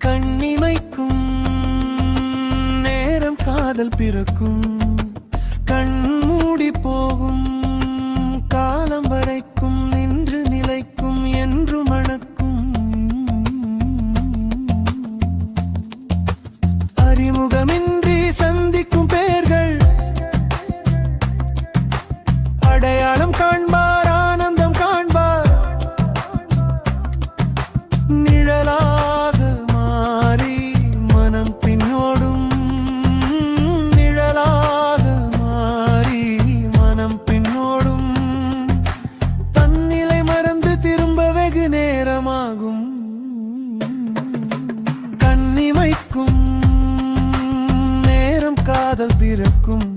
கண்ணிமைக்கும் நேரம் காதல் பிறக்கும். கண் மூடி போகும் காலம் வரைக்கும் நின்று நிலைக்கும் என்று மணக்கும். அறிமுகமின்றி சந்திக்கும் பெயர்கள் அடையாளம் காண்பார், ஆனந்தம் காண்பார். நிழலாக மாறி மனம் பின்னோடும், நிழலாக மாறி மனம் பின்னோடும். தன்னிலை மறந்து திரும்ப வெகு நேரமாகும். கண்ணிமைக்கும் நேரம் காதல் பிறக்கும்.